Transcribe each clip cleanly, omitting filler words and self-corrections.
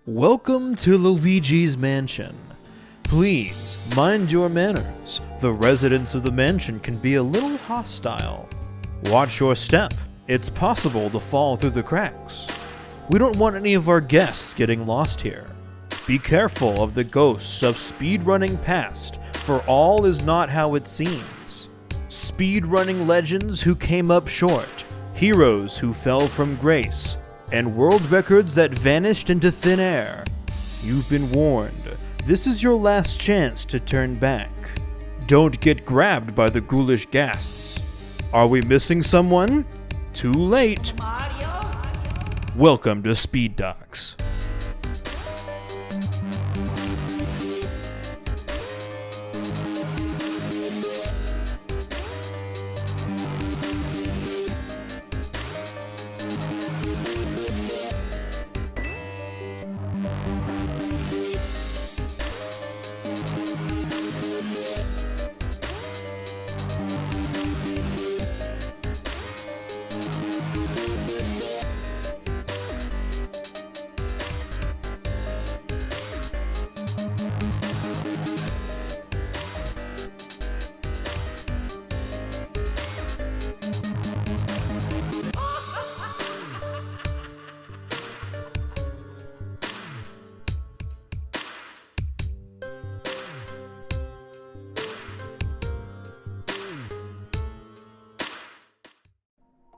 Welcome to Luigi's Mansion. Please mind your manners. The residents of the mansion can be a little hostile. Watch your step. It's possible to fall through the cracks. We don't want any of our guests getting lost here. Be careful of the ghosts of speedrunning past, for all is not how it seems. Speedrunning legends who came up short, heroes who fell from grace, and world records that vanished into thin air. You've been warned. This is your last chance to turn back. Don't get grabbed by the ghoulish ghasts. Are we missing someone? Too late. Welcome to Speed Docs.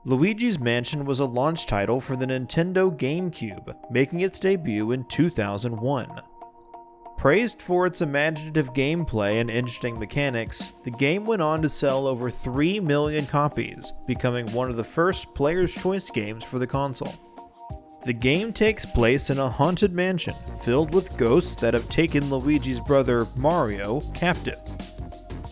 Luigi's Mansion was a launch title for the Nintendo GameCube, making its debut in 2001. Praised for its imaginative gameplay and interesting mechanics, the game went on to sell over 3 million copies, becoming one of the first player's choice games for the console. The game takes place in a haunted mansion filled with ghosts that have taken Luigi's brother, Mario, captive.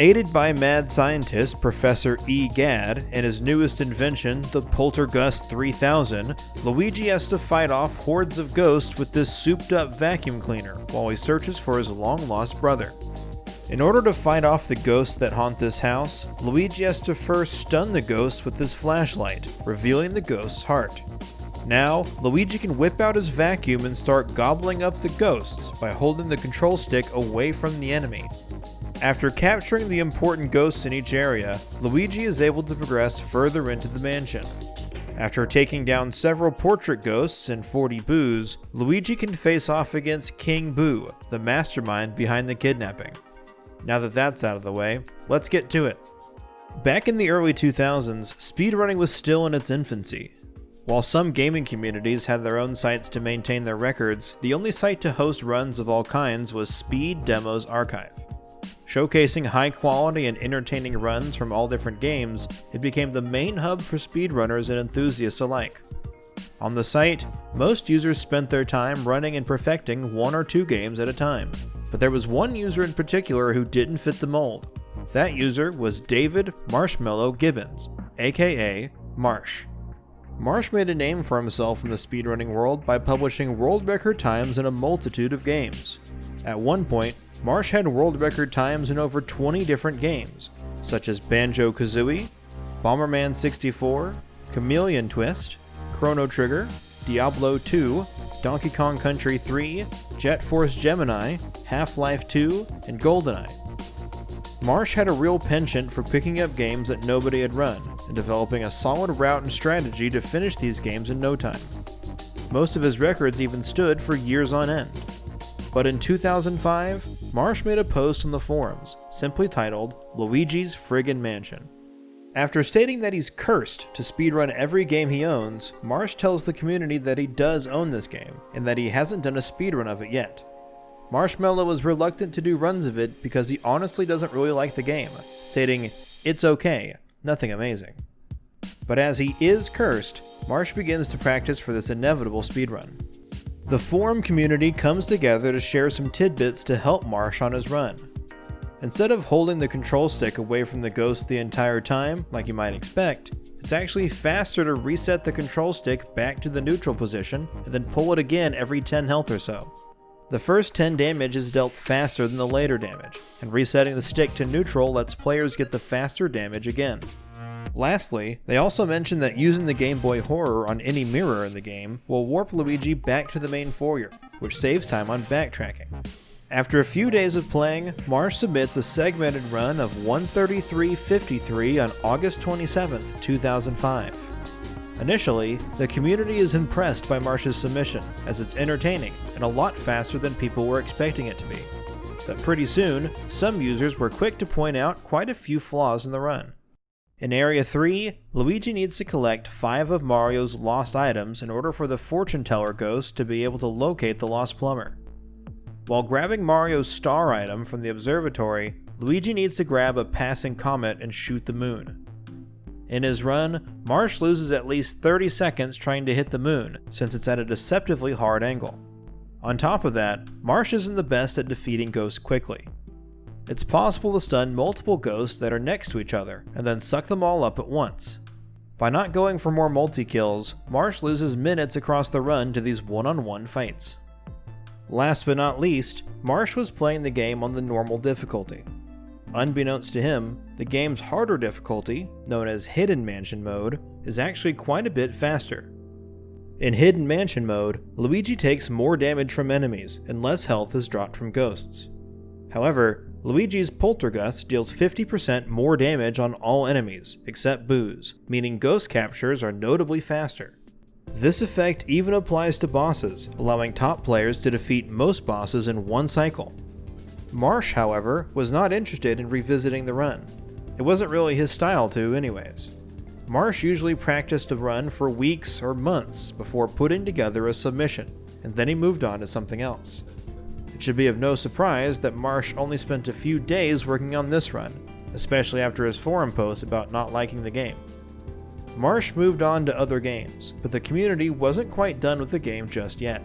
Aided by mad scientist Professor E. Gadd and his newest invention, the Poltergust 3000, Luigi has to fight off hordes of ghosts with this souped-up vacuum cleaner while he searches for his long-lost brother. In order to fight off the ghosts that haunt this house, Luigi has to first stun the ghosts with his flashlight, revealing the ghost's heart. Now, Luigi can whip out his vacuum and start gobbling up the ghosts by holding the control stick away from the enemy. After capturing the important ghosts in each area, Luigi is able to progress further into the mansion. After taking down several portrait ghosts and 40 boos, Luigi can face off against King Boo, the mastermind behind the kidnapping. Now that that's out of the way, let's get to it. Back in the early 2000s, speedrunning was still in its infancy. While some gaming communities had their own sites to maintain their records, the only site to host runs of all kinds was Speed Demos Archive. Showcasing high-quality and entertaining runs from all different games, it became the main hub for speedrunners and enthusiasts alike. On the site, most users spent their time running and perfecting 1 or 2 games at a time, but there was one user in particular who didn't fit the mold. That user was David Marshmallow Gibbons, aka Marsh. Marsh made a name for himself in the speedrunning world by publishing world record times in a multitude of games. At one point, Marsh had world record times in over 20 different games, such as Banjo-Kazooie, Bomberman 64, Chameleon Twist, Chrono Trigger, Diablo 2, Donkey Kong Country 3, Jet Force Gemini, Half-Life 2, and GoldenEye. Marsh had a real penchant for picking up games that nobody had run, and developing a solid route and strategy to finish these games in no time. Most of his records even stood for years on end. But in 2005, Marsh made a post on the forums, simply titled, Luigi's Friggin' Mansion. After stating that he's cursed to speedrun every game he owns, Marsh tells the community that he does own this game, and that he hasn't done a speedrun of it yet. Marshmallow was reluctant to do runs of it because he honestly doesn't really like the game, stating, "It's okay, nothing amazing." But as he is cursed, Marsh begins to practice for this inevitable speedrun. The forum community comes together to share some tidbits to help Marsh on his run. Instead of holding the control stick away from the ghost the entire time, like you might expect, it's actually faster to reset the control stick back to the neutral position and then pull it again every 10 health or so. The first 10 damage is dealt faster than the later damage, and resetting the stick to neutral lets players get the faster damage again. Lastly, they also mention that using the Game Boy Horror on any mirror in the game will warp Luigi back to the main foyer, which saves time on backtracking. After a few days of playing, Marsh submits a segmented run of 133.53 on August 27, 2005. Initially, the community is impressed by Marsh's submission, as it's entertaining and a lot faster than people were expecting it to be. But pretty soon, some users were quick to point out quite a few flaws in the run. In Area 3, Luigi needs to collect 5 of Mario's lost items in order for the Fortune Teller ghost to be able to locate the lost plumber. While grabbing Mario's star item from the observatory, Luigi needs to grab a passing comet and shoot the moon. In his run, Marsh loses at least 30 seconds trying to hit the moon, since it's at a deceptively hard angle. On top of that, Marsh isn't the best at defeating ghosts quickly. It's possible to stun multiple ghosts that are next to each other, and then suck them all up at once. By not going for more multi-kills, Marsh loses minutes across the run to these one-on-one fights. Last but not least, Marsh was playing the game on the normal difficulty. Unbeknownst to him, the game's harder difficulty, known as Hidden Mansion Mode, is actually quite a bit faster. In Hidden Mansion Mode, Luigi takes more damage from enemies and less health is dropped from ghosts. However, Luigi's Poltergust deals 50% more damage on all enemies, except Boo's, meaning ghost captures are notably faster. This effect even applies to bosses, allowing top players to defeat most bosses in one cycle. Marsh, however, was not interested in revisiting the run. It wasn't really his style to, anyways. Marsh usually practiced a run for weeks or months before putting together a submission, and then he moved on to something else. It should be of no surprise that Marsh only spent a few days working on this run, especially after his forum post about not liking the game. Marsh moved on to other games, but the community wasn't quite done with the game just yet.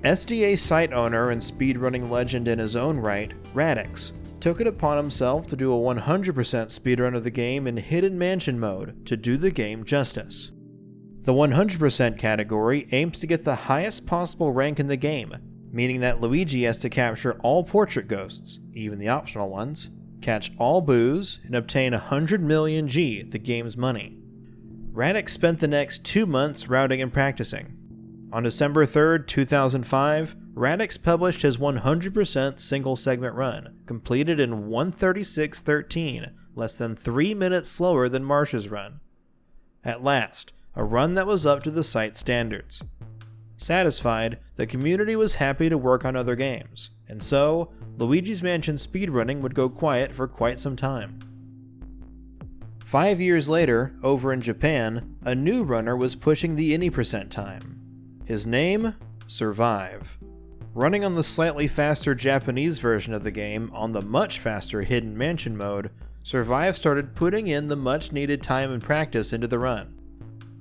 SDA site owner and speedrunning legend in his own right, Radix, took it upon himself to do a 100% speedrun of the game in Hidden Mansion Mode to do the game justice. The 100% category aims to get the highest possible rank in the game, meaning that Luigi has to capture all portrait ghosts, even the optional ones, catch all Boos, and obtain 100 million G, the game's money. Radix spent the next 2 months routing and practicing. On December 3rd, 2005, Radix published his 100% single segment run, completed in 1:36:13, less than 3 minutes slower than Marsh's run. At last, a run that was up to the site's standards. Satisfied, the community was happy to work on other games, and so, Luigi's Mansion speedrunning would go quiet for quite some time. 5 years later, over in Japan, a new runner was pushing the any percent time. His name? Survive. Running on the slightly faster Japanese version of the game on the much faster Hidden Mansion Mode, Survive started putting in the much needed time and practice into the run.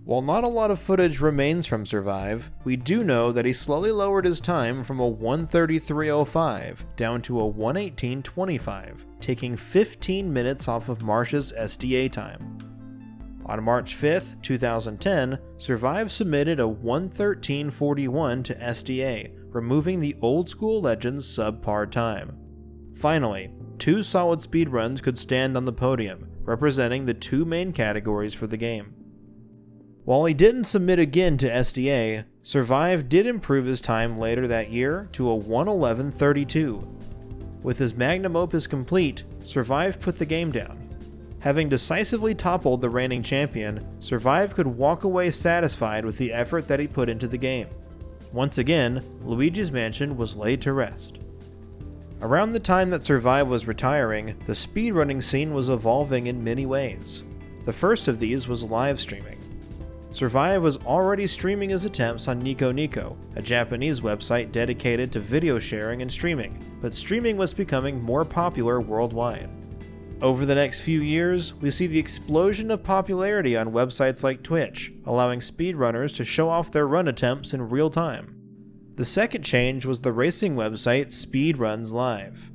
While not a lot of footage remains from Survive, we do know that he slowly lowered his time from a 1:33:05 down to a 1:18:25, taking 15 minutes off of Marsh's SDA time. On March 5th, 2010, Survive submitted a 1:13:41 to SDA, removing the old school Legends subpar time. Finally, 2 solid speedruns could stand on the podium, representing the 2 main categories for the game. While he didn't submit again to SDA, Survive did improve his time later that year to a 1:11:32. With his magnum opus complete, Survive put the game down. Having decisively toppled the reigning champion, Survive could walk away satisfied with the effort that he put into the game. Once again, Luigi's Mansion was laid to rest. Around the time that Survive was retiring, the speedrunning scene was evolving in many ways. The first of these was live streaming. Survive was already streaming his attempts on Nico Nico, a Japanese website dedicated to video sharing and streaming, but streaming was becoming more popular worldwide. Over the next few years, we see the explosion of popularity on websites like Twitch, allowing speedrunners to show off their run attempts in real time. The second change was the racing website Speedruns Live.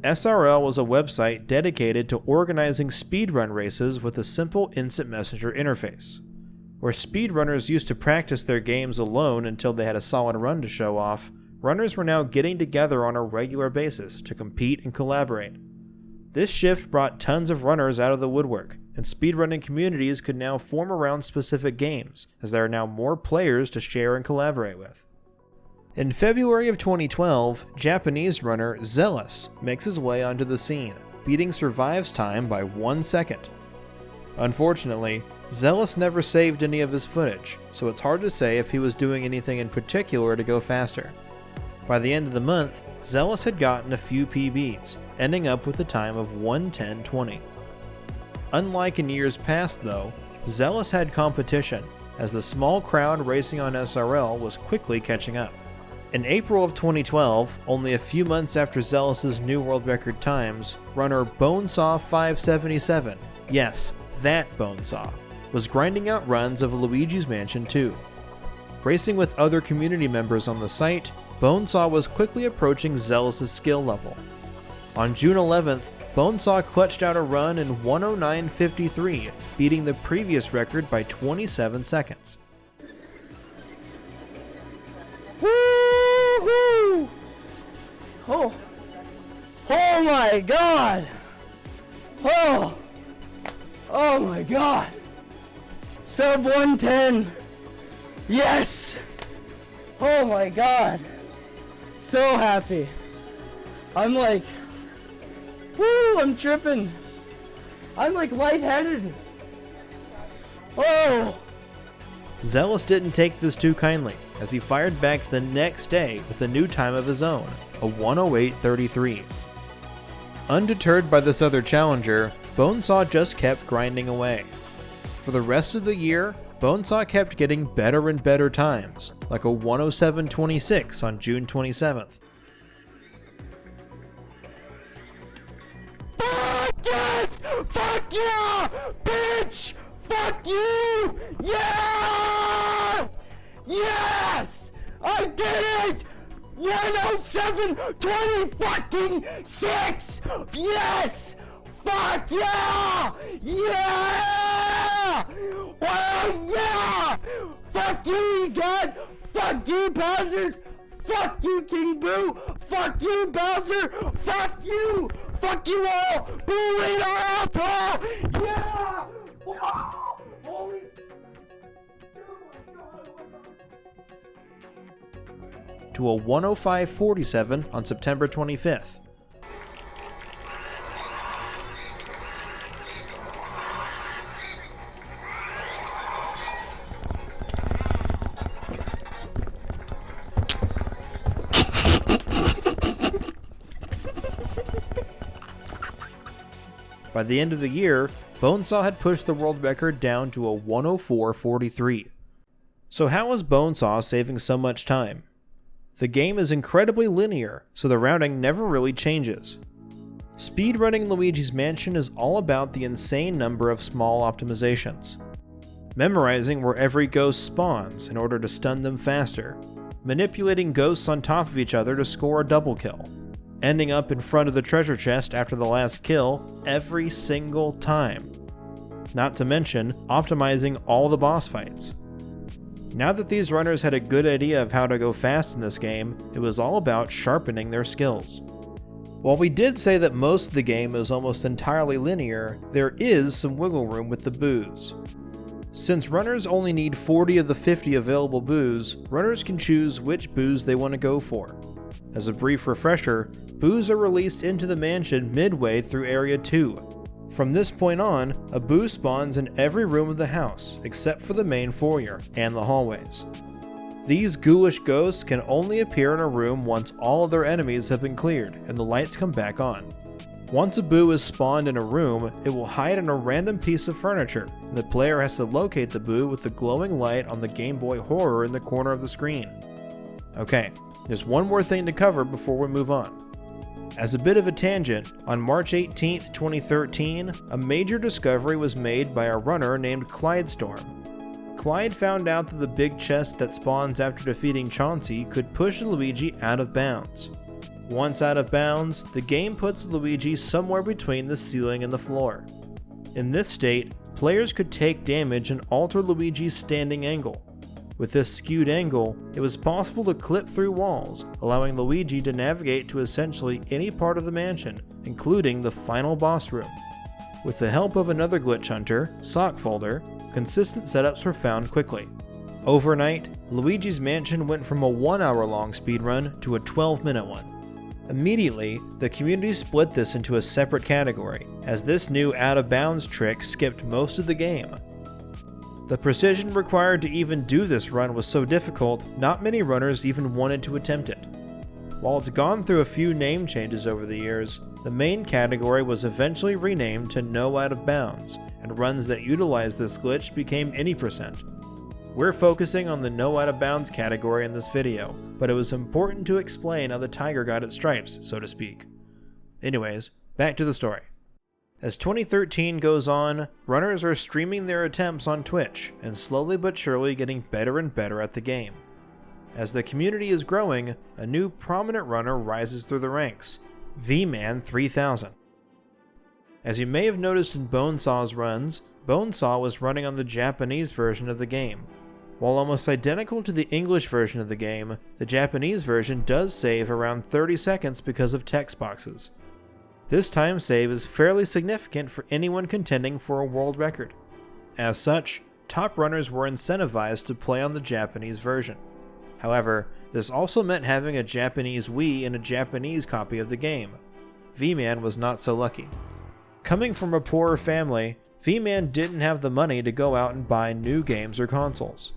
SRL was a website dedicated to organizing speedrun races with a simple instant messenger interface. Where speedrunners used to practice their games alone until they had a solid run to show off, runners were now getting together on a regular basis to compete and collaborate. This shift brought tons of runners out of the woodwork, and speedrunning communities could now form around specific games, as there are now more players to share and collaborate with. In February of 2012, Japanese runner Zealous makes his way onto the scene, beating Survive's time by 1 second. Unfortunately, Zealous never saved any of his footage, so it's hard to say if he was doing anything in particular to go faster. By the end of the month, Zealous had gotten a few PBs, ending up with a time of 1:10:20. Unlike in years past though, Zealous had competition, as the small crowd racing on SRL was quickly catching up. In April of 2012, only a few months after Zealous's new world record times, runner Bonesaw577, yes, that Bonesaw, was grinding out runs of Luigi's Mansion 2. Racing with other community members on the site, Bonesaw was quickly approaching Zealous's skill level. On June 11th, Bonesaw clutched out a run in 1:09:53, beating the previous record by 27 seconds. Woo-hoo! Oh my god! Oh my god! Sub 110! Yes! Oh my god! So happy! I'm like, woo! I'm tripping! I'm like lightheaded! Oh! Zealous didn't take this too kindly, as he fired back the next day with a new time of his own, a 1:08:33. Undeterred by this other challenger, Bonesaw just kept grinding away. For the rest of the year, Bonesaw kept getting better and better times, like a 1:07:26 on June 27th. Fuck yes! Fuck yeah! Bitch! Fuck you! Yeah! Yes! I did it! 1:07:20 fucking 6! Yes! Fuck yeah! Yeah! Oh yeah! Fuck you, God! Fuck you, Bowser! Fuck you, King Boo! Fuck you, Bowser! Fuck you! Fuck you all! Boo Radar Alpha! Yeah! Wow! Holy... To a 1:05:47 on September 25th. By the end of the year, Bonesaw had pushed the world record down to a 1:04:43. So how is Bonesaw saving so much time? The game is incredibly linear, so the routing never really changes. Speedrunning Luigi's Mansion is all about the insane number of small optimizations. Memorizing where every ghost spawns in order to stun them faster, manipulating ghosts on top of each other to score a double kill, ending up in front of the treasure chest after the last kill every single time. Not to mention optimizing all the boss fights. Now that these runners had a good idea of how to go fast in this game, it was all about sharpening their skills. While we did say that most of the game is almost entirely linear, there is some wiggle room with the boos. Since runners only need 40 of the 50 available boos, runners can choose which boos they want to go for. As a brief refresher, boos are released into the mansion midway through Area 2. From this point on, a boo spawns in every room of the house, except for the main foyer and the hallways. These ghoulish ghosts can only appear in a room once all of their enemies have been cleared and the lights come back on. Once a boo is spawned in a room, it will hide in a random piece of furniture, and the player has to locate the boo with the glowing light on the Game Boy Horror in the corner of the screen. Okay, there's one more thing to cover before we move on. As a bit of a tangent, on March 18, 2013, a major discovery was made by a runner named Clydestorm. Clyde found out that the big chest that spawns after defeating Chauncey could push Luigi out of bounds. Once out of bounds, the game puts Luigi somewhere between the ceiling and the floor. In this state, players could take damage and alter Luigi's standing angle. With this skewed angle, it was possible to clip through walls, allowing Luigi to navigate to essentially any part of the mansion, including the final boss room. With the help of another glitch hunter, Sockfolder, consistent setups were found quickly. Overnight, Luigi's Mansion went from a 1-hour-long speedrun to a 12-minute one. Immediately, the community split this into a separate category, as this new out-of-bounds trick skipped most of the game. The precision required to even do this run was so difficult, not many runners even wanted to attempt it. While it's gone through a few name changes over the years, the main category was eventually renamed to No Out of Bounds, and runs that utilized this glitch became any percent. We're focusing on the No Out of Bounds category in this video, but it was important to explain how the tiger got its stripes, so to speak. Anyways, back to the story. As 2013 goes on, runners are streaming their attempts on Twitch, and slowly but surely getting better and better at the game. As the community is growing, a new prominent runner rises through the ranks, V-Man 3000. As you may have noticed in Bonesaw's runs, Bonesaw was running on the Japanese version of the game. While almost identical to the English version of the game, the Japanese version does save around 30 seconds because of text boxes. This time save is fairly significant for anyone contending for a world record. As such, top runners were incentivized to play on the Japanese version. However, this also meant having a Japanese Wii and a Japanese copy of the game. V-Man was not so lucky. Coming from a poorer family, V-Man didn't have the money to go out and buy new games or consoles.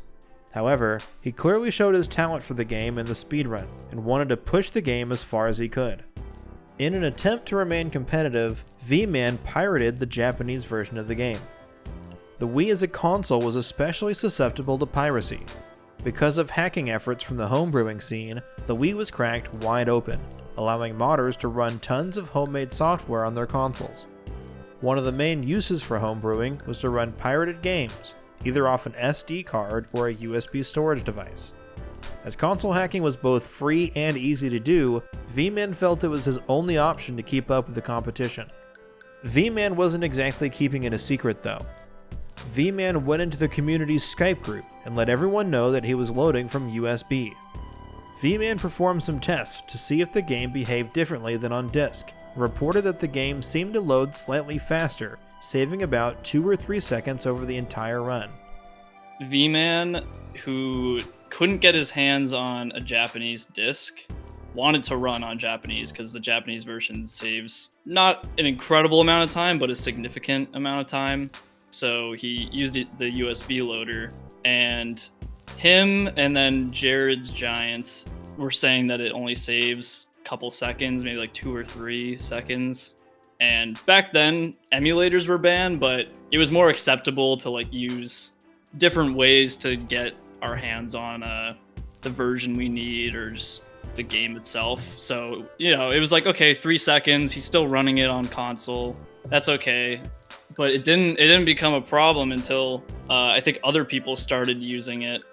However, he clearly showed his talent for the game in the speedrun, and wanted to push the game as far as he could. In an attempt to remain competitive, V-Man pirated the Japanese version of the game. The Wii as a console was especially susceptible to piracy. Because of hacking efforts from the homebrewing scene, the Wii was cracked wide open, allowing modders to run tons of homemade software on their consoles. One of the main uses for homebrewing was to run pirated games, either off an SD card or a USB storage device. As console hacking was both free and easy to do, V-Man felt it was his only option to keep up with the competition. V-Man wasn't exactly keeping it a secret though. V-Man went into the community's Skype group and let everyone know that he was loading from USB. V-Man performed some tests to see if the game behaved differently than on disk, and reported that the game seemed to load slightly faster, saving about 2 or 3 seconds over the entire run. V-Man, who couldn't get his hands on a Japanese disc, wanted to run on Japanese because the Japanese version saves not an incredible amount of time, but a significant amount of time. So he used the USB loader, and him and then Jared's Giants were saying that it only saves a couple seconds, maybe like 2 or 3 seconds. And back then, emulators were banned, but it was more acceptable to like use different ways to get our hands on the version we need, or just the game itself. So, you know, it was like, okay, 3 seconds, he's still running it on console. That's okay. But it didn't become a problem until I think other people started using it.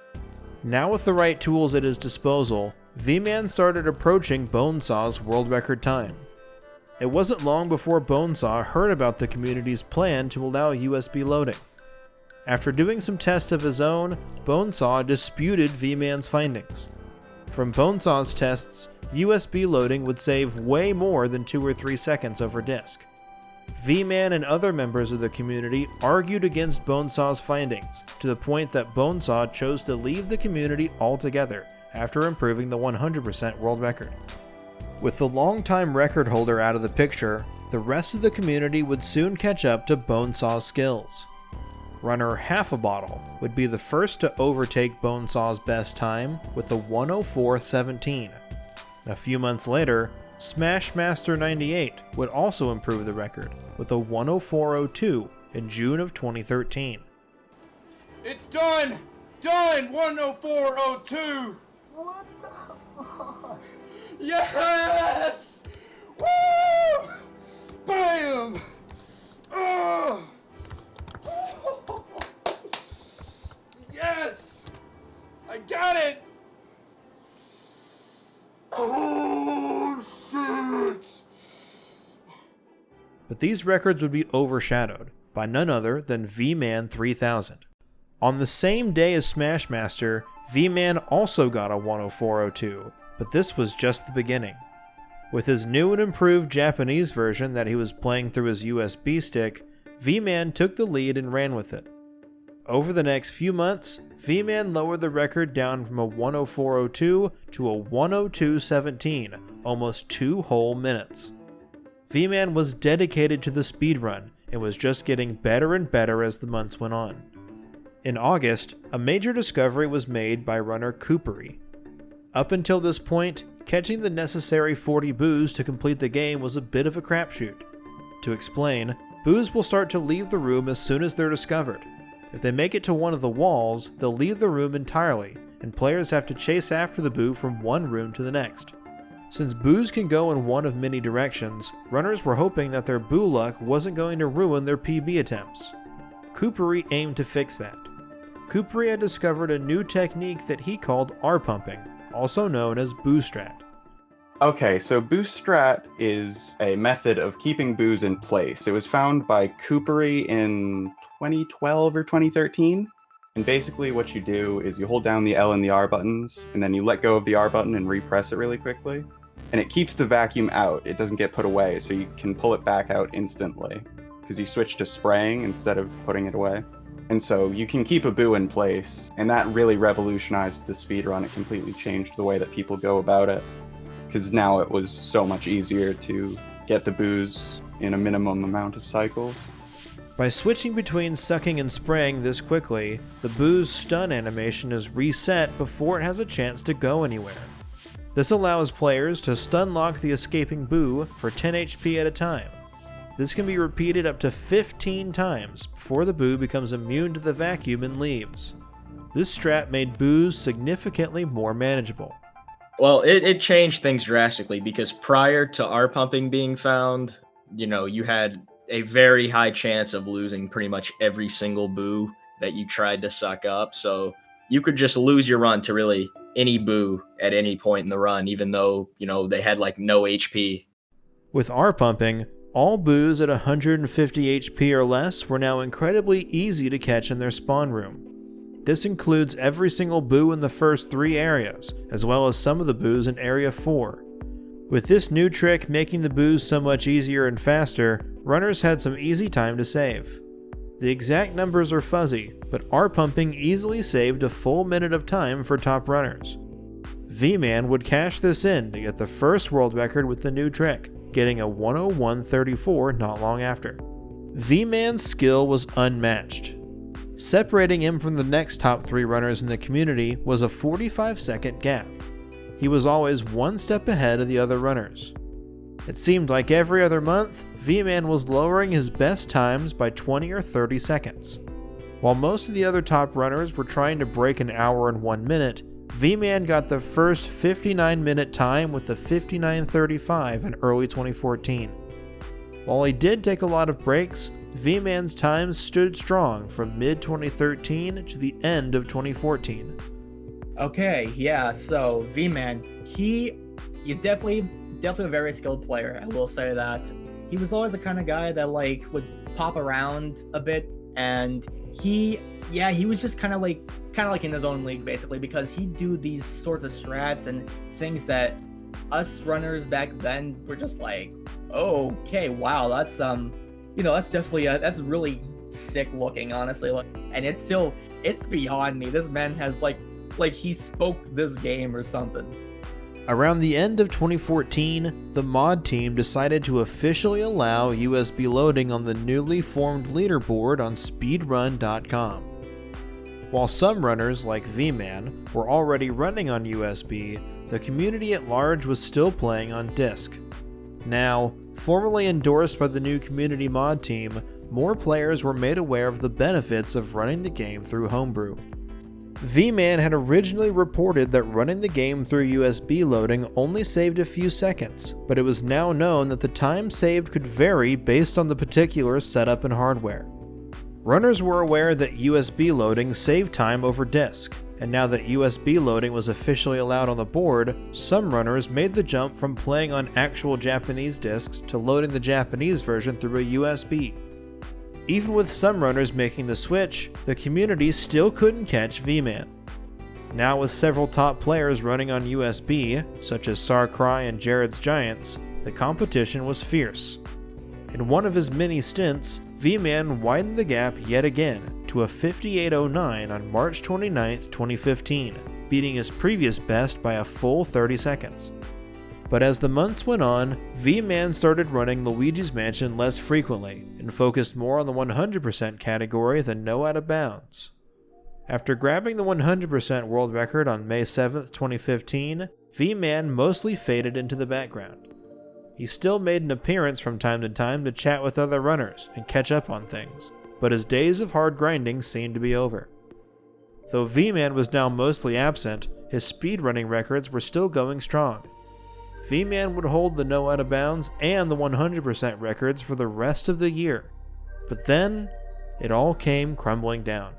Now with the right tools at his disposal, V-Man started approaching Bonesaw's world record time. It wasn't long before Bonesaw heard about the community's plan to allow USB loading. After doing some tests of his own, Bonesaw disputed V-Man's findings. From Bonesaw's tests, USB loading would save way more than 2 or 3 seconds over disk. V-Man and other members of the community argued against Bonesaw's findings, to the point that Bonesaw chose to leave the community altogether after improving the 100% world record. With the longtime record holder out of the picture, the rest of the community would soon catch up to Bonesaw's skills. Runner Half a Bottle would be the first to overtake Bonesaw's best time with a 104.17. A few months later, Smashmaster 98 would also improve the record with a 104.02 in June of 2013. It's done! Done! 104.02! What the fuck? Yes! Woo! Bam! Oh! Yes! I got it! Oh, shit! But these records would be overshadowed by none other than V-Man 3000. On the same day as Smashmaster, V-Man also got a 104.02, but this was just the beginning. With his new and improved Japanese version that he was playing through his USB stick, V-Man took the lead and ran with it. Over the next few months, V-Man lowered the record down from a 104.02 to a 102.17, almost 2 whole minutes. V-Man was dedicated to the speedrun and was just getting better and better as the months went on. In August, a major discovery was made by runner Coopery. Up until this point, catching the necessary 40 boos to complete the game was a bit of a crapshoot. To explain, boos will start to leave the room as soon as they're discovered. If they make it to one of the walls, they'll leave the room entirely, and players have to chase after the boo from one room to the next. Since boos can go in one of many directions, runners were hoping that their boo luck wasn't going to ruin their PB attempts. Coopery aimed to fix that. Coopery had discovered a new technique that he called R-pumping, also known as boo strat. Okay, so boost strat is a method of keeping boos in place. It was found by Coopery in 2012 or 2013. And basically what you do is you hold down the L and the R buttons, and then you let go of the R button and repress it really quickly. And it keeps the vacuum out. It doesn't get put away, so you can pull it back out instantly. Because you switch to spraying instead of putting it away. And so you can keep a boo in place, and that really revolutionized the speedrun. It completely changed the way that people go about it. Because now it was so much easier to get the boos in a minimum amount of cycles. By switching between sucking and spraying this quickly, the boo's stun animation is reset before it has a chance to go anywhere. This allows players to stun lock the escaping boo for 10 HP at a time. This can be repeated up to 15 times before the boo becomes immune to the vacuum and leaves. This strat made boos significantly more manageable. Well, it changed things drastically because prior to R-pumping being found, you had a very high chance of losing pretty much every single boo that you tried to suck up. So you could just lose your run to really any boo at any point in the run, even though, they had like no HP. With R-pumping, all boos at 150 HP or less were now incredibly easy to catch in their spawn room. This includes every single boo in the first 3 areas, as well as some of the boos in Area 4. With this new trick making the boos so much easier and faster, runners had some easy time to save. The exact numbers are fuzzy, but R-pumping easily saved a full minute of time for top runners. V-Man would cash this in to get the first world record with the new trick, getting a 101.34 not long after. V-Man's skill was unmatched. Separating him from the next top 3 runners in the community was a 45-second gap. He was always one step ahead of the other runners. It seemed like every other month, V-Man was lowering his best times by 20 or 30 seconds. While most of the other top runners were trying to break an hour and 1 minute, V-Man got the first 59-minute time with the 59.35 in early 2014. While he did take a lot of breaks, V-Man's times stood strong from mid-2013 to the end of 2014. Okay, yeah, so V-Man, he's definitely a very skilled player, I will say that. He was always the kind of guy that would pop around a bit, and he was just kind of like in his own league basically, because he'd do these sorts of strats and things that us runners back then were just like, oh, okay, wow, that's that's definitely that's really sick looking, honestly. And it's beyond me. This man has like he spoke this game or something. Around the end of 2014, the mod team decided to officially allow USB loading on the newly formed leaderboard on speedrun.com. While some runners, like V-Man, were already running on USB, the community at large was still playing on disk. Now, formally endorsed by the new community mod team, more players were made aware of the benefits of running the game through Homebrew. V-Man had originally reported that running the game through USB loading only saved a few seconds, but it was now known that the time saved could vary based on the particular setup and hardware. Runners were aware that USB loading saved time over disk, and now that USB loading was officially allowed on the board, some runners made the jump from playing on actual Japanese discs to loading the Japanese version through a USB. Even with some runners making the switch, the community still couldn't catch V-Man. Now with several top players running on USB, such as Sarcry and Jared's Giants, the competition was fierce. In one of his many stints, V-Man widened the gap yet again to a 58.09 on March 29, 2015, beating his previous best by a full 30 seconds. But as the months went on, V-Man started running Luigi's Mansion less frequently and focused more on the 100% category than No Out of Bounds. After grabbing the 100% world record on May 7, 2015, V-Man mostly faded into the background. He still made an appearance from time to time to chat with other runners and catch up on things, but his days of hard grinding seemed to be over. Though V-Man was now mostly absent, his speedrunning records were still going strong. V-Man would hold the No Out of Bounds and the 100% records for the rest of the year, but then it all came crumbling down.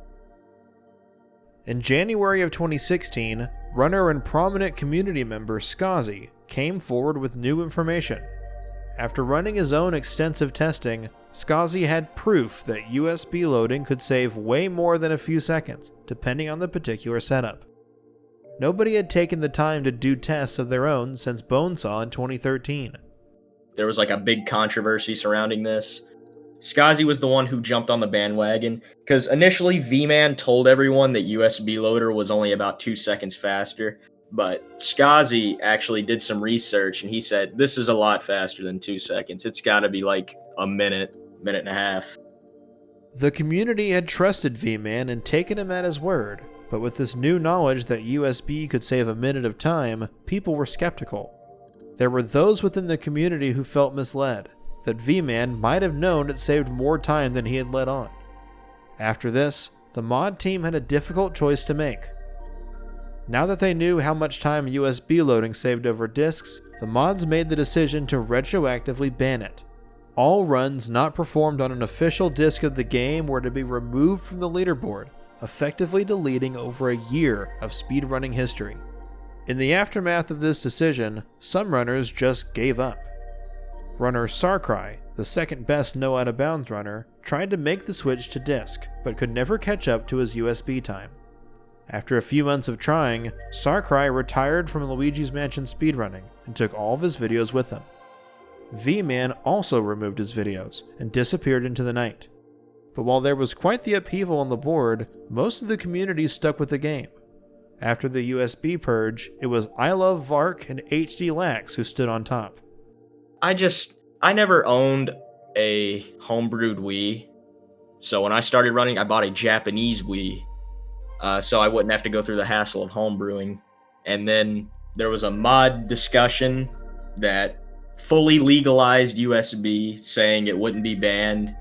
In January of 2016, runner and prominent community member Skazi came forward with new information. After running his own extensive testing, Skazi had proof that USB loading could save way more than a few seconds, depending on the particular setup. Nobody had taken the time to do tests of their own since Bonesaw in 2013. There was like a big controversy surrounding this. Skazi was the one who jumped on the bandwagon, because initially V-Man told everyone that USB loader was only about 2 seconds faster, but Skazi actually did some research and he said, this is a lot faster than 2 seconds. It's gotta be like a minute and a half. The community had trusted V-Man and taken him at his word, but with this new knowledge that USB could save a minute of time, people were skeptical. There were those within the community who felt misled, that V-Man might have known it saved more time than he had let on. After this, the mod team had a difficult choice to make. Now that they knew how much time USB loading saved over disks, the mods made the decision to retroactively ban it. All runs not performed on an official disc of the game were to be removed from the leaderboard, effectively deleting over a year of speedrunning history. In the aftermath of this decision, some runners just gave up. Runner Sarkrai, the second best No Out of Bounds runner, tried to make the switch to disc, but could never catch up to his USB time. After a few months of trying, Sarkrai retired from Luigi's Mansion speedrunning and took all of his videos with him. V-Man also removed his videos and disappeared into the night. But while there was quite the upheaval on the board, most of the community stuck with the game. After the USB purge, it was I Love Vark and HD Lax who stood on top. I never owned a homebrewed Wii, so when I started running, I bought a Japanese Wii, so I wouldn't have to go through the hassle of homebrewing. And then there was a mod discussion that fully legalized USB, saying it wouldn't be banned.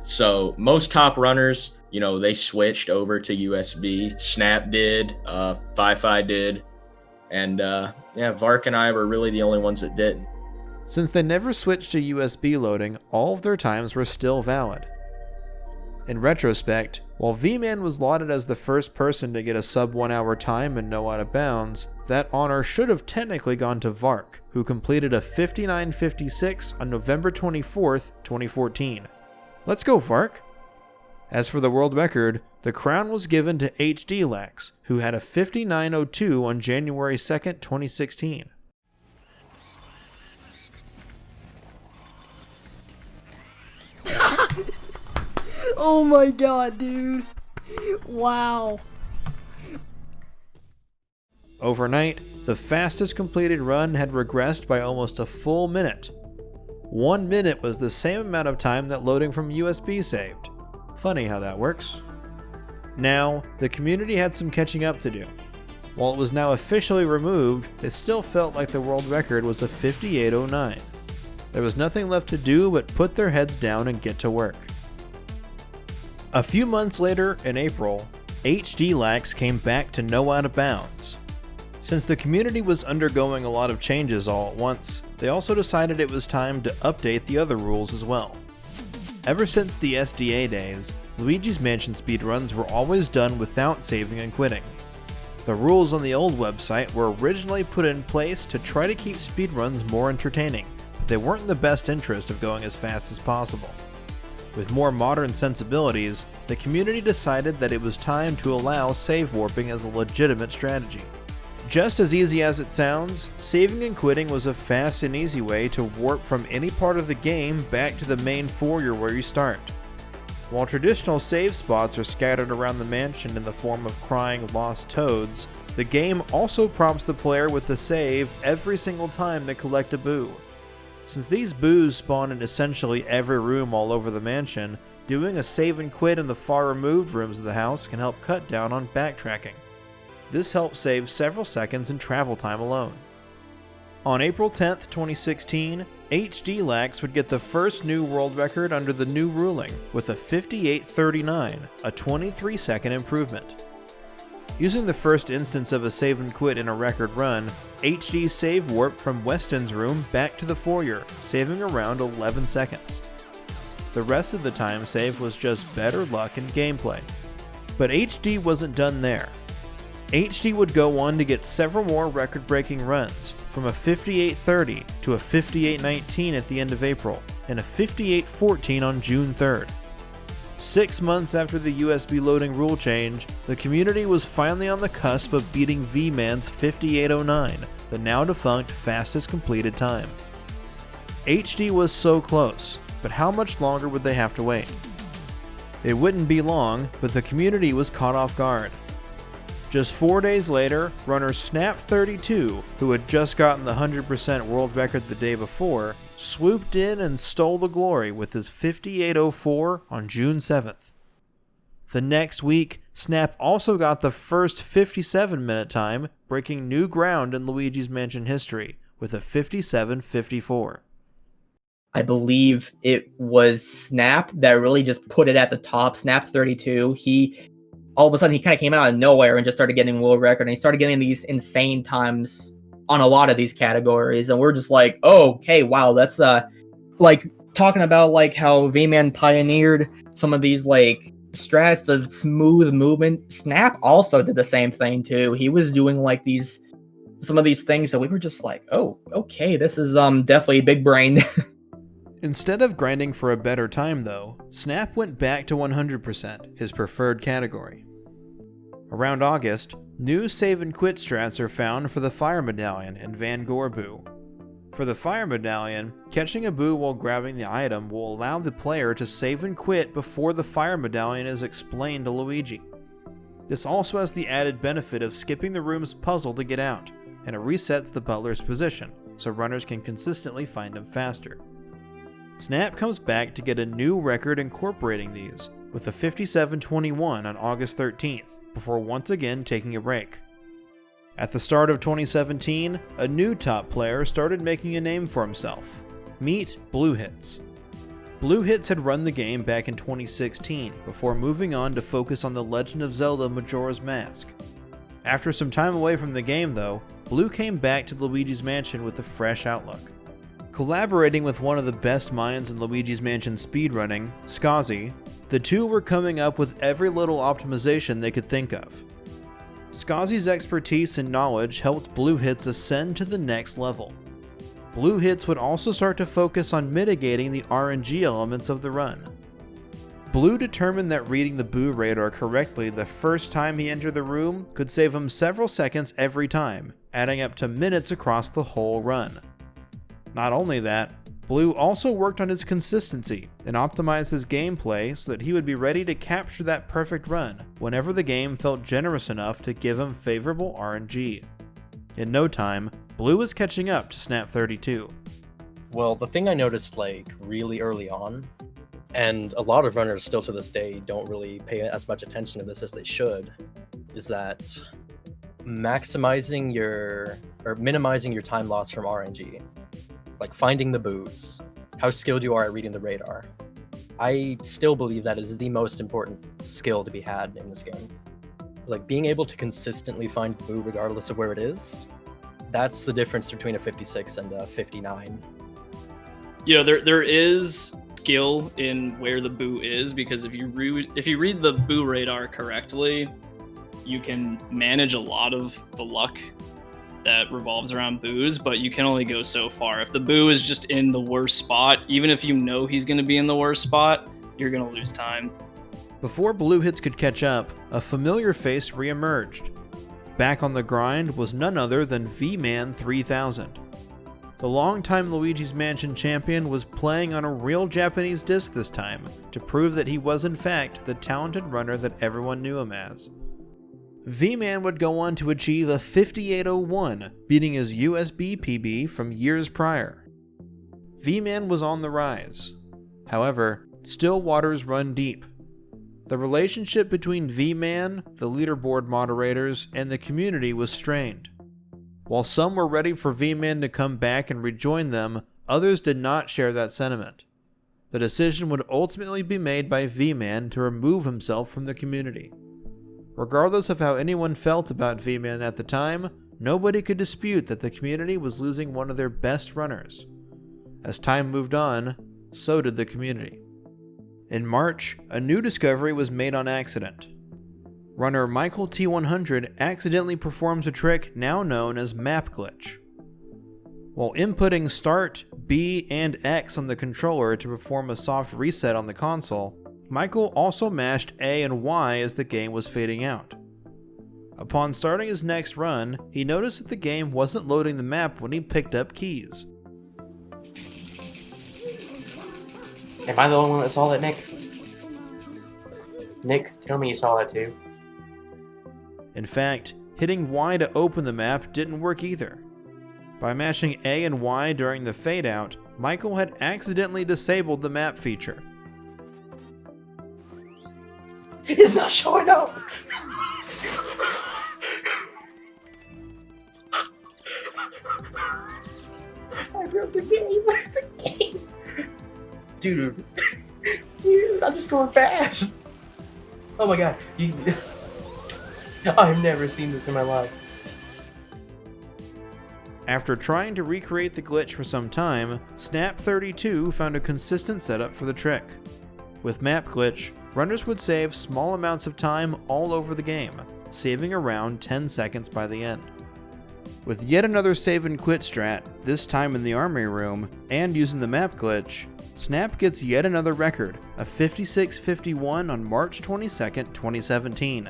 So most top runners, they switched over to USB. Snap did, Fi-Fi did, and Vark and I were really the only ones that didn't. Since they never switched to USB loading, all of their times were still valid. In retrospect, while V-Man was lauded as the first person to get a sub 1 hour time in No Out of Bounds, that honor should have technically gone to Vark, who completed a 59.56 on November 24th, 2014. Let's go, Vark! As for the world record, the crown was given to HD Lax, who had a 59.02 on January 2nd, 2016. Oh my god, dude. Wow. Overnight, the fastest completed run had regressed by almost a full minute. 1 minute was the same amount of time that loading from USB saved. Funny how that works. Now, the community had some catching up to do. While it was now officially removed, it still felt like the world record was a 58.09. There was nothing left to do but put their heads down and get to work. A few months later, in April, HD Lax came back to No Out of Bounds. Since the community was undergoing a lot of changes all at once, they also decided it was time to update the other rules as well. Ever since the SDA days, Luigi's Mansion speedruns were always done without saving and quitting. The rules on the old website were originally put in place to try to keep speedruns more entertaining, but they weren't in the best interest of going as fast as possible. With more modern sensibilities, the community decided that it was time to allow save warping as a legitimate strategy. Just as easy as it sounds, saving and quitting was a fast and easy way to warp from any part of the game back to the main foyer where you start. While traditional save spots are scattered around the mansion in the form of crying lost toads, the game also prompts the player with the save every single time they collect a boo. Since these boos spawn in essentially every room all over the mansion, doing a save and quit in the far removed rooms of the house can help cut down on backtracking. This helps save several seconds in travel time alone. On April 10th, 2016, HDLax would get the first new world record under the new ruling with a 58:39, a 23-second improvement. Using the first instance of a save and quit in a record run, HD save warped from Weston's room back to the foyer, saving around 11 seconds. The rest of the time save was just better luck and gameplay. But HD wasn't done there. HD would go on to get several more record-breaking runs, from a 58:30 to a 58:19 at the end of April, and a 58:14 on June 3rd. 6 months after the USB loading rule change, the community was finally on the cusp of beating V-Man's 58:09, the now defunct fastest completed time. HD was so close, but how much longer would they have to wait? It wouldn't be long, but the community was caught off guard. Just 4 days later, runner Snap32, who had just gotten the 100% world record the day before, swooped in and stole the glory with his 58:04 on June 7th. The next week, Snap also got the first 57-minute time, breaking new ground in Luigi's Mansion history with a 57:54. I believe it was Snap that really just put it at the top. Snap32, all of a sudden he kind of came out of nowhere and just started getting world record, and he started getting these insane times on a lot of these categories, and we're just like, oh, okay, wow, that's like talking about like how V-Man pioneered some of these like strats, the smooth movement. Snap also did the same thing too. He was doing like some of these things that we were just like, oh, okay, this is definitely big brain. Instead of grinding for a better time though, Snap went back to 100%, his preferred category. Around August, new save and quit strats are found for the Fire Medallion and Van Gore Boo. For the Fire Medallion, catching a boo while grabbing the item will allow the player to save and quit before the Fire Medallion is explained to Luigi. This also has the added benefit of skipping the room's puzzle to get out, and it resets the butler's position, so runners can consistently find him faster. Snap comes back to get a new record incorporating these, with a 57:21 on August 13th, before once again taking a break. At the start of 2017, a new top player started making a name for himself. Meet Blue Hits. Blue Hits had run the game back in 2016, before moving on to focus on The Legend of Zelda Majora's Mask. After some time away from the game though, Blue came back to Luigi's Mansion with a fresh outlook. Collaborating with one of the best minds in Luigi's Mansion speedrunning, Skazi, the two were coming up with every little optimization they could think of. Skazi's expertise and knowledge helped Blue Hits ascend to the next level. Blue Hits would also start to focus on mitigating the RNG elements of the run. Blue determined that reading the Boo radar correctly the first time he entered the room could save him several seconds every time, adding up to minutes across the whole run. Not only that, Blue also worked on his consistency and optimized his gameplay so that he would be ready to capture that perfect run whenever the game felt generous enough to give him favorable RNG. In no time, Blue was catching up to Snap32. Well, the thing I noticed like really early on, and a lot of runners still to this day don't really pay as much attention to this as they should, is that minimizing your time loss from RNG. Like finding the boos, how skilled you are at reading the radar. I still believe that is the most important skill to be had in this game. Like being able to consistently find the boo regardless of where it is, that's the difference between a 56 and a 59. You know, there is skill in where the boo is, because if you read the boo radar correctly, you can manage a lot of the luck that revolves around boos, but you can only go so far. If the boo is just in the worst spot, even if you know he's going to be in the worst spot, you're going to lose time. Before Blue Hits could catch up, a familiar face re-emerged. Back on the grind was none other than V-Man 3000. The longtime Luigi's Mansion champion was playing on a real Japanese disc this time to prove that he was in fact the talented runner that everyone knew him as. V-Man would go on to achieve a 5801, beating his USB PB from years prior. V-Man was on the rise. However, still waters run deep. The relationship between V-Man, the leaderboard moderators, and the community was strained. While some were ready for V-Man to come back and rejoin them, others did not share that sentiment. The decision would ultimately be made by V-Man to remove himself from the community. Regardless of how anyone felt about V-Man at the time, nobody could dispute that the community was losing one of their best runners. As time moved on, so did the community. In March, a new discovery was made on accident. Runner Michael T100 accidentally performs a trick now known as map glitch. While inputting Start, B, and X on the controller to perform a soft reset on the console, Michael also mashed A and Y as the game was fading out. Upon starting his next run, he noticed that the game wasn't loading the map when he picked up keys. Am I the only one that saw that, Nick? Nick, tell me you saw that too. In fact, hitting Y to open the map didn't work either. By mashing A and Y during the fade out, Michael had accidentally disabled the map feature. It's not showing up! I broke the game! The game! Dude, I'm just going fast! Oh my god, I've never seen this in my life. After trying to recreate the glitch for some time, Snap32 found a consistent setup for the trick. With Map Glitch, runners would save small amounts of time all over the game, saving around 10 seconds by the end. With yet another save and quit strat, this time in the armory room, and using the Map Glitch, Snap gets yet another record, a 56:51 on March 22, 2017.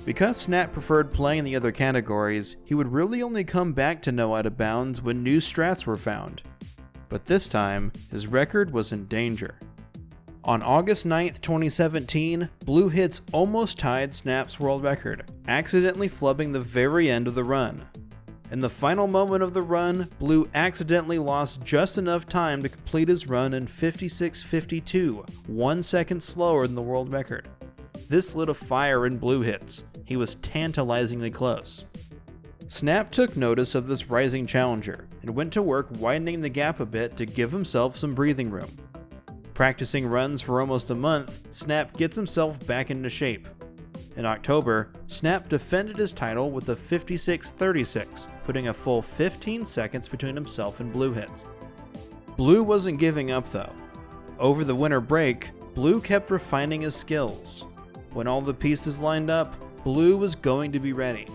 Because Snap preferred playing the other categories, he would really only come back to No Out of Bounds when new strats were found. But this time, his record was in danger. On August 9, 2017, Blue Hits almost tied Snap's world record, accidentally flubbing the very end of the run. In the final moment of the run, Blue accidentally lost just enough time to complete his run in 56:52, 1 second slower than the world record. This lit a fire in Blue Hits. He was tantalizingly close. Snap took notice of this rising challenger and went to work widening the gap a bit to give himself some breathing room. Practicing runs for almost a month, Snap gets himself back into shape. In October, Snap defended his title with a 56:36, putting a full 15 seconds between himself and Blue Hits. Blue wasn't giving up though. Over the winter break, Blue kept refining his skills. When all the pieces lined up, Blue was going to be ready.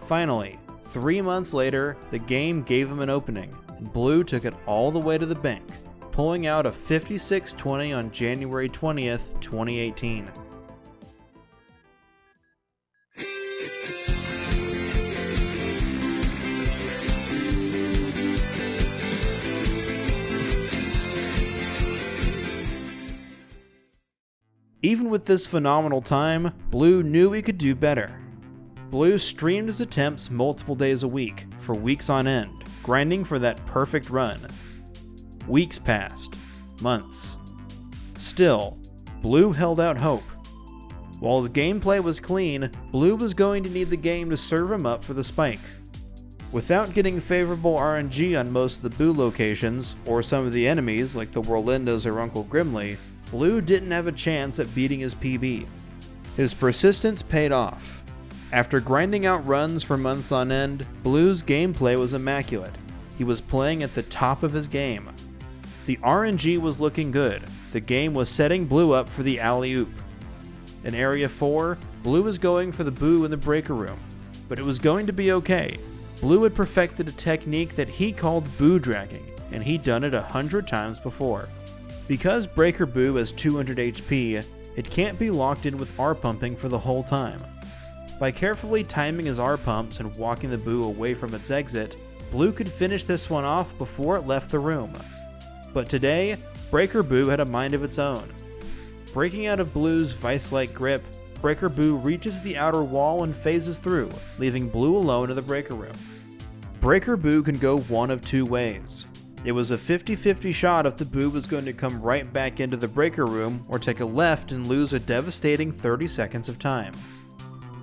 Finally, 3 months later, the game gave him an opening, and Blue took it all the way to the bank, pulling out a 56:20 on January 20th, 2018. Even with this phenomenal time, Blue knew he could do better. Blue streamed his attempts multiple days a week, for weeks on end, grinding for that perfect run. Weeks passed, months. Still, Blue held out hope. While his gameplay was clean, Blue was going to need the game to serve him up for the spike. Without getting favorable RNG on most of the Boo locations, or some of the enemies like the Whirlindas or Uncle Grimly, Blue didn't have a chance at beating his PB. His persistence paid off. After grinding out runs for months on end, Blue's gameplay was immaculate. He was playing at the top of his game. The RNG was looking good. The game was setting Blue up for the alley-oop. In Area 4, Blue was going for the Boo in the breaker room, but it was going to be okay. Blue had perfected a technique that he called Boo dragging, and he'd done it 100 times before. Because Breaker Boo has 200 HP, it can't be locked in with R-pumping for the whole time. By carefully timing his R-pumps and walking the Boo away from its exit, Blue could finish this one off before it left the room. But today, Breaker Boo had a mind of its own. Breaking out of Blue's vice-like grip, Breaker Boo reaches the outer wall and phases through, leaving Blue alone in the breaker room. Breaker Boo can go one of two ways. It was a 50-50 shot if the Boo was going to come right back into the breaker room or take a left and lose a devastating 30 seconds of time.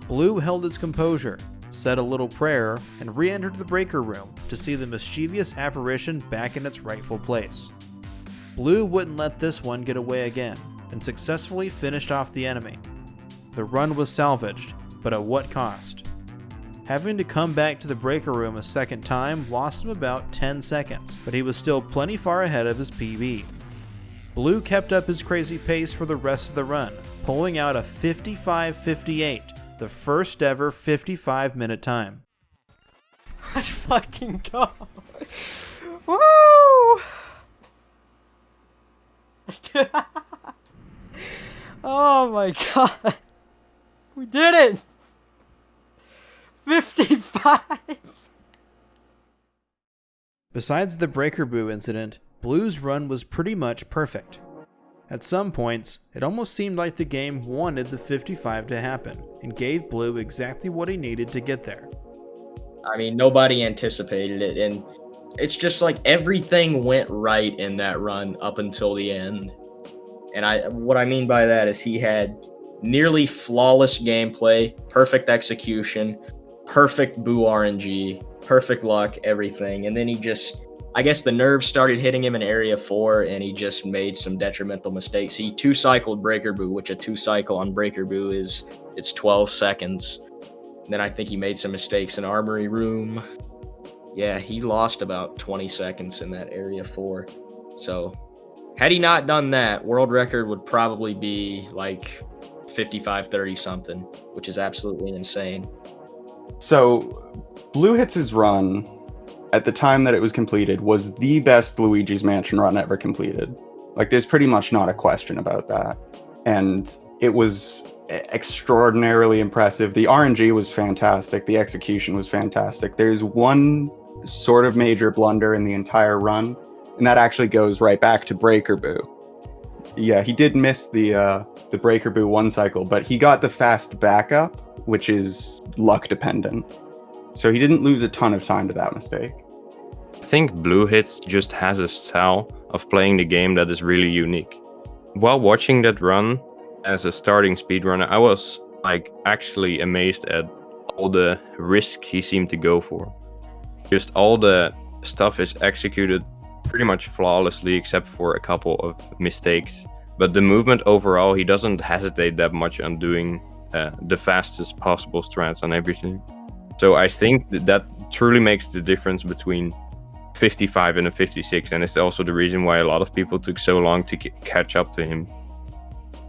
Blue held its composure, said a little prayer, and re-entered the breaker room to see the mischievous apparition back in its rightful place. Blue wouldn't let this one get away again, and successfully finished off the enemy. The run was salvaged, but at what cost? Having to come back to the breaker room a second time lost him about 10 seconds, but he was still plenty far ahead of his PB. Blue kept up his crazy pace for the rest of the run, pulling out a 55:58, the first ever 55-minute time. Let's fucking go. Woo! Oh my god. We did it! 55! Besides the Breaker Boo incident, Blue's run was pretty much perfect. At some points, it almost seemed like the game wanted the 55 to happen, and gave Blue exactly what he needed to get there. I mean, nobody anticipated it, and it's just like everything went right in that run up until the end. And what I mean by that is he had nearly flawless gameplay, perfect execution, perfect Boo RNG, perfect luck, everything. And then he just, I guess the nerves started hitting him in Area 4, and he just made some detrimental mistakes. He two-cycled Breaker Boo, which a two-cycle on Breaker Boo it's 12 seconds. And then I think he made some mistakes in Armory Room. Yeah, he lost about 20 seconds in that Area 4. So had he not done that, world record would probably be like 55-30 something, which is absolutely insane. So Blue Hits' run at the time that it was completed was the best Luigi's Mansion run ever completed. Like, there's pretty much not a question about that. And it was extraordinarily impressive. The RNG was fantastic. The execution was fantastic. There's one sort of major blunder in the entire run, and that actually goes right back to Breaker Boo. Yeah, he did miss the Breaker Boo one cycle, but he got the fast backup, which is luck dependent. So he didn't lose a ton of time to that mistake. I think Blue Hits just has a style of playing the game that is really unique. While watching that run as a starting speedrunner, I was like actually amazed at all the risk he seemed to go for. Just all the stuff is executed pretty much flawlessly except for a couple of mistakes. But the movement overall, he doesn't hesitate that much on doing the fastest possible strats on everything. So I think that truly makes the difference between 55 and a 56, and it's also the reason why a lot of people took so long to catch up to him.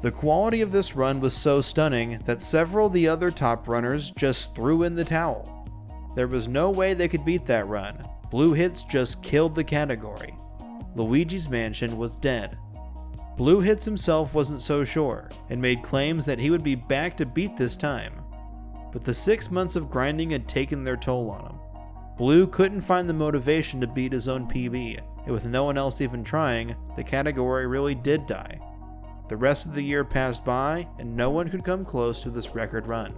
The quality of this run was so stunning that several of the other top runners just threw in the towel. There was no way they could beat that run. Blue Hits just killed the category. Luigi's Mansion was dead. Blue Hits himself wasn't so sure, and made claims that he would be back to beat this time. But the 6 months of grinding had taken their toll on him. Blue couldn't find the motivation to beat his own PB, and with no one else even trying, the category really did die. The rest of the year passed by, and no one could come close to this record run.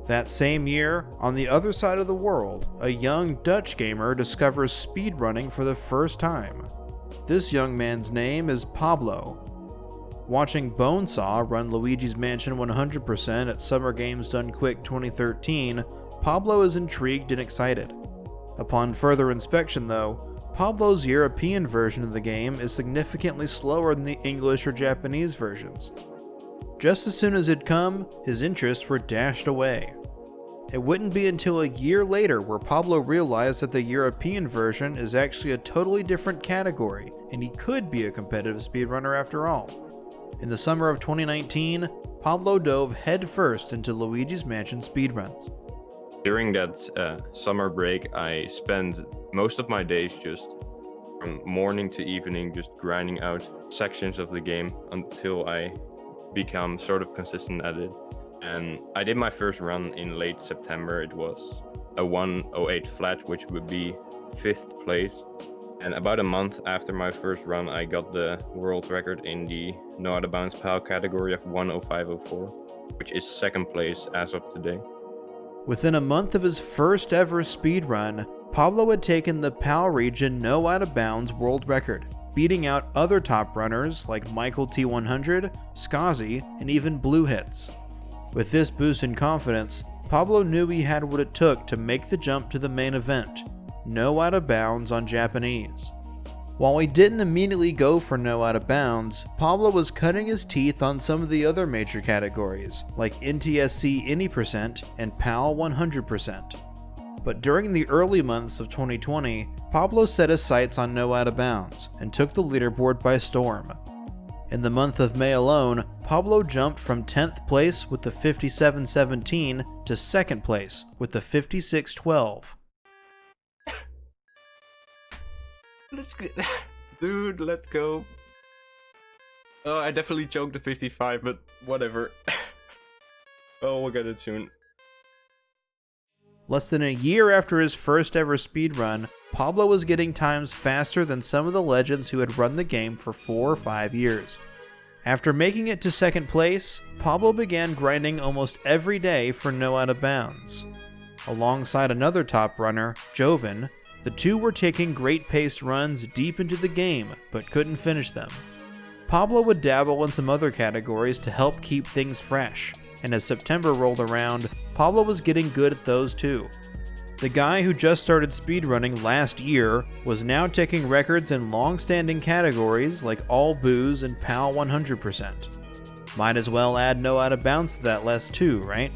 That same year, on the other side of the world, a young Dutch gamer discovers speedrunning for the first time. This young man's name is Pablo. Watching Bonesaw run Luigi's Mansion 100% at Summer Games Done Quick 2013, Pablo is intrigued and excited. Upon further inspection though, Pablo's European version of the game is significantly slower than the English or Japanese versions. Just as soon as it'd come, his interests were dashed away. It wouldn't be until a year later where Pablo realized that the European version is actually a totally different category, and he could be a competitive speedrunner after all. In the summer of 2019, Pablo dove headfirst into Luigi's Mansion speedruns. During that summer break, I spent most of my days just from morning to evening just grinding out sections of the game until I become sort of consistent at it. And I did my first run in late September. It was a 108 flat, which would be 5th place. And about a month after my first run, I got the world record in the no out of bounds PAL category of 1:05:04, which is 2nd place as of today. Within a month of his first ever speed run, Pablo had taken the PAL region no out of bounds world record, beating out other top runners like Michael T100, Skazi, and even Blue Hits. With this boost in confidence, Pablo knew he had what it took to make the jump to the main event, no out of bounds on Japanese. While he didn't immediately go for no out of bounds, Pablo was cutting his teeth on some of the other major categories, like NTSC any percent and PAL 100%. But during the early months of 2020, Pablo set his sights on no out of bounds and took the leaderboard by storm. In the month of May alone, Pablo jumped from 10th place with the 57.17 to 2nd place with the 56.12. Dude, let's go. Oh, I definitely choked the 55, but whatever. Oh, we'll get it soon. Less than a year after his first ever speedrun, Pablo was getting times faster than some of the legends who had run the game for 4 or 5 years. After making it to 2nd place, Pablo began grinding almost every day for no out of bounds. Alongside another top runner, Joven, the two were taking great paced runs deep into the game, but couldn't finish them. Pablo would dabble in some other categories to help keep things fresh, and as September rolled around, Pablo was getting good at those too. The guy who just started speedrunning last year was now taking records in long-standing categories like All Booze and PAL 100%. Might as well add no out of bounds to that list too, right?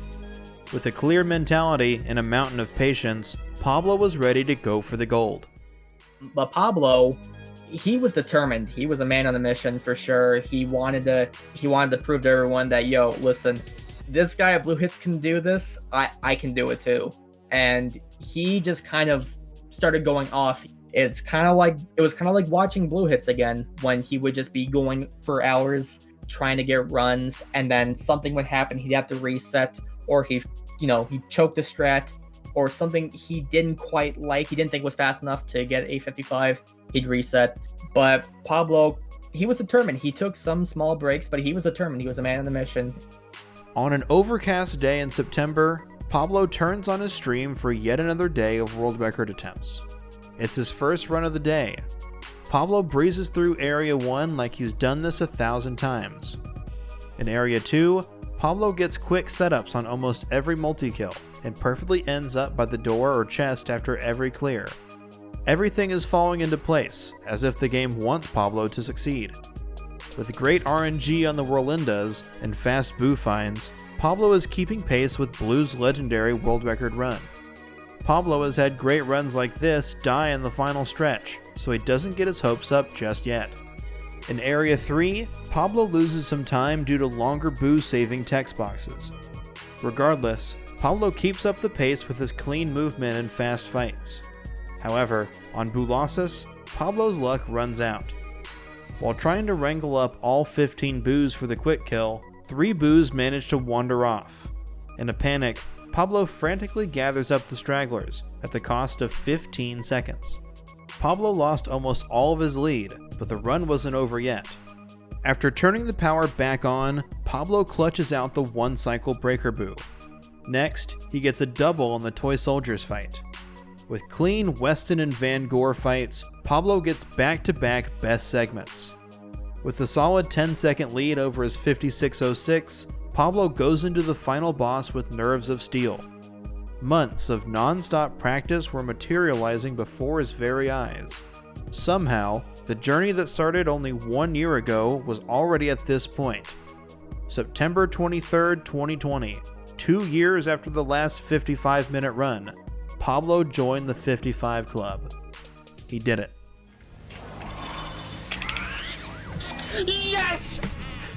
With a clear mentality and a mountain of patience, Pablo was ready to go for the gold. But Pablo, he was determined. He was a man on a mission for sure. He wanted to prove to everyone that, yo, listen, this guy at Blue Hits can do this. I can do it too. And he just kind of started going off. It was kind of like watching Blue Hits again, when he would just be going for hours trying to get runs, and then something would happen. He'd have to reset, or he choked a strat, or something he didn't quite like. He didn't think was fast enough to get a 55. He'd reset. But Pablo, he was determined. He took some small breaks, but he was determined. He was a man on the mission. On an overcast day in September, Pablo turns on his stream for yet another day of world record attempts. It's his first run of the day. Pablo breezes through Area 1 like he's done this 1,000 times. In Area 2, Pablo gets quick setups on almost every multi-kill, and perfectly ends up by the door or chest after every clear. Everything is falling into place, as if the game wants Pablo to succeed. With great RNG on the Whirlindas and fast boo finds, Pablo is keeping pace with Blue's legendary world record run. Pablo has had great runs like this die in the final stretch, so he doesn't get his hopes up just yet. In Area 3, Pablo loses some time due to longer boo saving text boxes. Regardless, Pablo keeps up the pace with his clean movement and fast fights. However, on Boolossus, Pablo's luck runs out. While trying to wrangle up all 15 boos for the quick kill, 3 boos manage to wander off. In a panic, Pablo frantically gathers up the stragglers at the cost of 15 seconds. Pablo lost almost all of his lead, but the run wasn't over yet. After turning the power back on, Pablo clutches out the 1-cycle breaker boo. Next, he gets a double on the Toy Soldiers fight. With clean Weston and Van Gore fights, Pablo gets back-to-back best segments. With a solid 10-second lead over his 56.06, Pablo goes into the final boss with nerves of steel. Months of non-stop practice were materializing before his very eyes. Somehow, the journey that started only 1 year ago was already at this point. September 23rd, 2020, 2 years after the last 55-minute run, Pablo joined the 55 Club. He did it. Yes!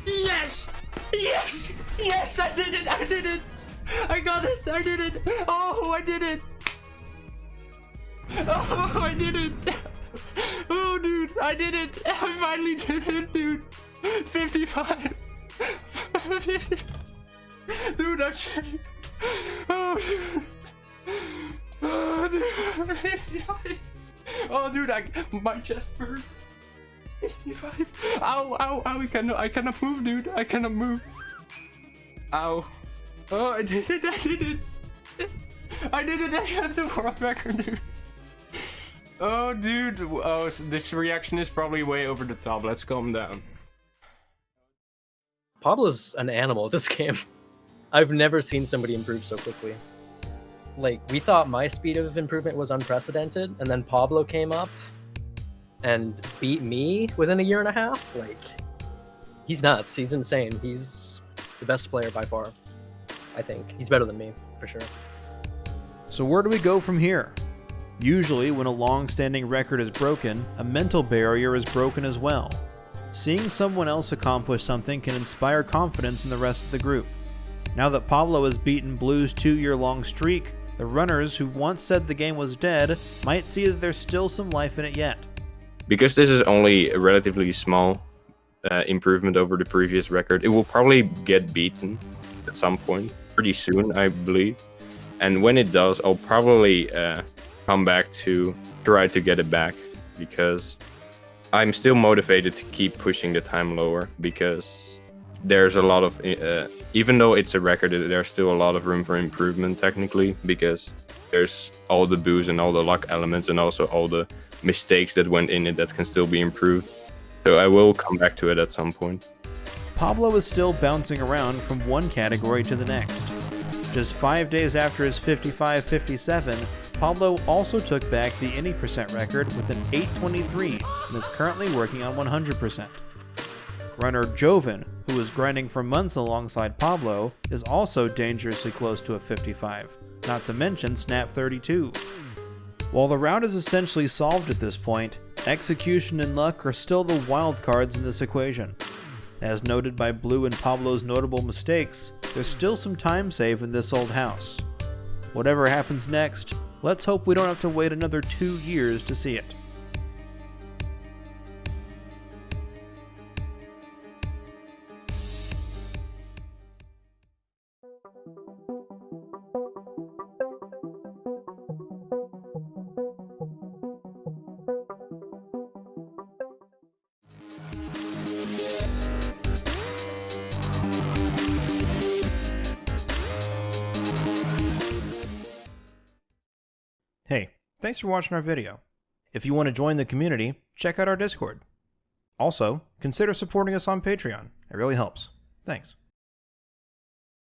Yes! Yes! Yes! I did it! I did it! I got it! I did it! Oh, I did it! Oh, I did it! Oh, dude, I did it! I finally did it, dude! 55! Dude, I'm shaking! Oh, dude! Oh, dude! 55! Oh, dude, my chest hurts. 55. Ow, ow, ow! I cannot move, dude. I cannot move. Ow. Oh, I did it. I did it. I did it. I have the world record, dude. Oh, dude. Oh, so this reaction is probably way over the top. Let's calm down. Pablo's an animal at this game. I've never seen somebody improve so quickly. Like, we thought my speed of improvement was unprecedented, and then Pablo came up and beat me within a year and a half. Like, he's nuts. He's insane. He's the best player by far, I think. He's better than me, for sure. So where do we go from here? Usually, when a long-standing record is broken, a mental barrier is broken as well. Seeing someone else accomplish something can inspire confidence in the rest of the group. Now that Pablo has beaten Blue's 2-year-long streak, the runners who once said the game was dead might see that there's still some life in it yet. Because this is only a relatively small improvement over the previous record, it will probably get beaten at some point, pretty soon, I believe. And when it does, I'll probably come back to try to get it back, because I'm still motivated to keep pushing the time lower, because there's a lot of, even though it's a record, there's still a lot of room for improvement technically, because there's all the boos and all the luck elements and also all the mistakes that went in it that can still be improved. So I will come back to it at some point. Pablo is still bouncing around from one category to the next. Just 5 days after his 55-57, Pablo also took back the any percent record with an 823 and is currently working on 100%. Runner Joven, who is grinding for months alongside Pablo, is also dangerously close to a 55, not to mention Snap 32. While the route is essentially solved at this point, execution and luck are still the wild cards in this equation. As noted by Blue and Pablo's notable mistakes, there's still some time saved in this old house. Whatever happens next, let's hope we don't have to wait another 2 years to see it. Hey, thanks for watching our video. If you want to join the community, check out our Discord. Also, consider supporting us on Patreon. It really helps. Thanks.